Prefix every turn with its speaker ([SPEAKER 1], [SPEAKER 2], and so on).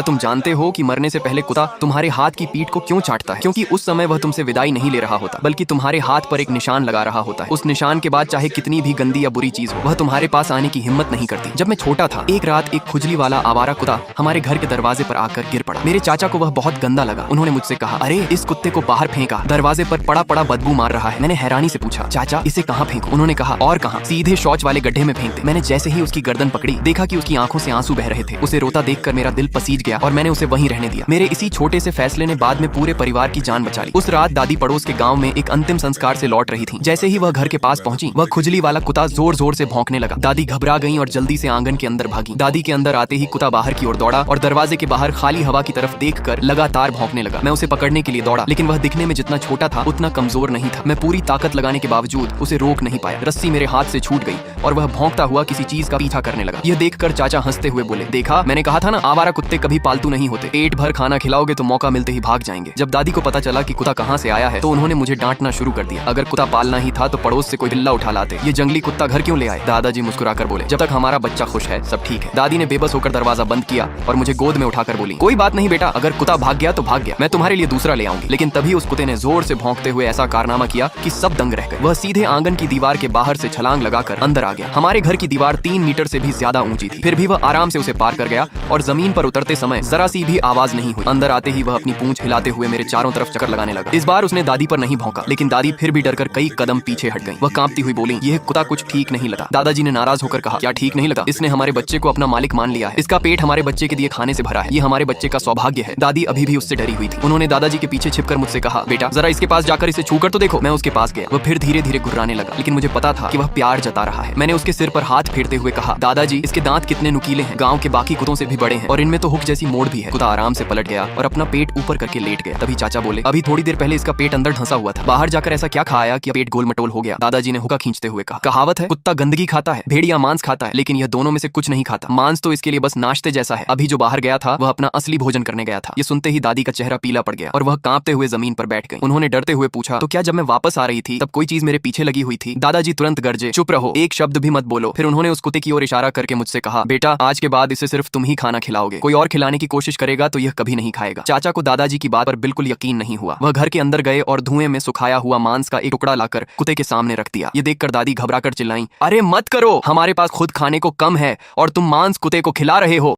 [SPEAKER 1] तुम जानते हो कि मरने से पहले कुत्ता तुम्हारे हाथ की पीठ को क्यों चाटता है? क्योंकि उस समय वह तुमसे विदाई नहीं ले रहा होता, बल्कि तुम्हारे हाथ पर एक निशान लगा रहा होता है। उस निशान के बाद चाहे कितनी भी गंदी या बुरी चीज हो, वह तुम्हारे पास आने की हिम्मत नहीं करती। जब मैं छोटा था, एक रात एक खुजली वाला आवारा कुत्ता हमारे घर के दरवाजे पर आकर गिर पड़ा। मेरे चाचा को वह बहुत गंदा लगा। उन्होंने मुझसे कहा, अरे इस कुत्ते को बाहर फेंका, दरवाजे पर पड़ा पड़ा बदबू मार रहा है। मैंने हैरानी से पूछा, चाचा इसे कहाँ फेंकूं? उन्होंने कहा, और कहाँ, सीधे शौच वाले गड्ढे में फेंक दे। मैंने जैसे ही उसकी गर्दन पकड़ी, देखा कि उसकी आंखों से आंसू बह रहे थे। उसे रोता देखकर मेरा दिल पसीज गया और मैंने उसे वहीं रहने दिया। मेरे इसी छोटे से फैसले ने बाद में पूरे परिवार की जान बचा ली। उस रात दादी पड़ोस के गांव में एक अंतिम संस्कार से लौट रही थी। जैसे ही वह घर के पास पहुंची, वह खुजली वाला कुत्ता जोर जोर से भौंकने लगा। दादी घबरा गईं और जल्दी से आंगन के अंदर भागी। दादी के अंदर आते ही कुत्ता बाहर की ओर दौड़ा और दरवाजे के बाहर खाली हवा की तरफ देखकर लगातार भौंकने लगा। मैं उसे पकड़ने के लिए दौड़ा, लेकिन वह दिखने में जितना छोटा था उतना कमजोर नहीं था। मैं पूरी ताकत लगाने के बावजूद उसे रोक नहीं पाया। रस्सी मेरे हाथ से छूट गई और वह भौंकता हुआ किसी चीज का पीछा करने लगा। यह देखकर चाचा हंसते हुए बोले, देखा, मैंने कहा था ना, आवारा कुत्ते कभी पालतू नहीं होते। पेट भर खाना खिलाओगे तो मौका मिलते ही भाग जाएंगे। जब दादी को पता चला कि कुत्ता कहाँ से आया है, तो उन्होंने मुझे डांटना शुरू कर दिया। अगर कुत्ता पालना ही था तो पड़ोस से कोई बिल्ला उठा लाते। ये जंगली कुत्ता घर क्यों ले आए? दादाजी मुस्कुराकर बोले, जब तक हमारा बच्चा खुश है सब ठीक है। दादी ने बेबस होकर दरवाजा बंद किया और मुझे गोद में उठाकर बोली, कोई बात नहीं बेटा, अगर कुत्ता भाग गया तो भाग गया, मैं तुम्हारे लिए दूसरा ले आऊंगी। लेकिन तभी उस कुत्ते ने जोर से भौंकते हुए ऐसा कारनामा किया कि सब दंग रह गए। वह सीधे आंगन की दीवार के बाहर से छलांग लगाकर अंदर आ गया। हमारे घर की दीवार 3 मीटर से भी ज्यादा ऊंची थी, फिर भी वह आराम से उसे पार कर गया और जमीन पर उतरते समय जरा सी भी आवाज नहीं हुई। अंदर आते ही वह अपनी पूंछ हिलाते हुए मेरे चारों तरफ चक्कर लगाने लगा। इस बार उसने दादी पर नहीं भौंका, लेकिन दादी फिर भी डरकर कई कदम पीछे हट गई। वह कांपती हुई बोली, यह कुत्ता कुछ ठीक नहीं लगा। दादाजी ने नाराज होकर कहा, क्या ठीक नहीं लगा? इसने हमारे बच्चे को अपना मालिक मान लिया है। इसका पेट हमारे बच्चे के दिए खाने से भरा है। ये हमारे बच्चे का सौभाग्य है। दादी अभी भी उससे डरी हुई थी। उन्होंने दादाजी के पीछे छिपकर मुझसे कहा, बेटा जरा इसके पास जाकर इसे छूकर तो देखो। मैं उसके पास गया। वह फिर धीरे धीरे घुर्राने लगा, लेकिन मुझे पता था कि वह प्यार जता रहा है। मैंने उसके सिर पर हाथ फेरते हुए कहा, दादाजी इसके दांत कितने नुकीले हैं, गाँव के बाकी कुत्तों से भी बड़े हैं और इनमें तो हुक जैसी मोड़ भी है। कुत्ता आराम से पलट गया और अपना पेट ऊपर करके लेट गया। तभी चाचा बोले, अभी थोड़ी देर पहले इसका पेट अंदर धंसा हुआ था, बाहर जाकर ऐसा क्या खाया कि पेट गोल मटोल हो गया? दादाजी ने हुक्का खींचते हुए कहा, कहावत है, कुत्ता गंदगी खाता है, भेड़िया मांस खाता है, लेकिन यह दोनों में से कुछ नहीं खाता। मांस तो इसके लिए बस नाश्ते जैसा है। अभी जो बाहर गया था वह अपना असली भोजन करने गया था। ये सुनते ही दादी का चेहरा पीला पड़ गया और वह कांपते हुए जमीन पर बैठ गई। उन्होंने डरते हुए पूछा, तो क्या जब मैं वापस आ रही थी तब कोई चीज मेरे पीछे लगी हुई थी? दादाजी तुरंत गरजे, चुप रहो, एक शब्द भी मत बोलो। फिर उन्होंने उस कुत्ते की ओर इशारा करके मुझसे कहा, बेटा आज के बाद इसे सिर्फ तुम ही खाना खिलाओगे, कोई और खिलाने की कोशिश करेगा तो यह कभी नहीं खाएगा। चाचा को दादाजी की बात पर बिल्कुल यकीन नहीं हुआ। वह घर के अंदर गए और धुएं में सुखाया हुआ मांस का एक टुकड़ा लाकर कुत्ते के सामने रख दिया। ये देखकर दादी घबराकर चिल्लाई, अरे मत करो, हमारे पास खुद खाने को कम है और तुम मांस कुत्ते को खिला रहे हो।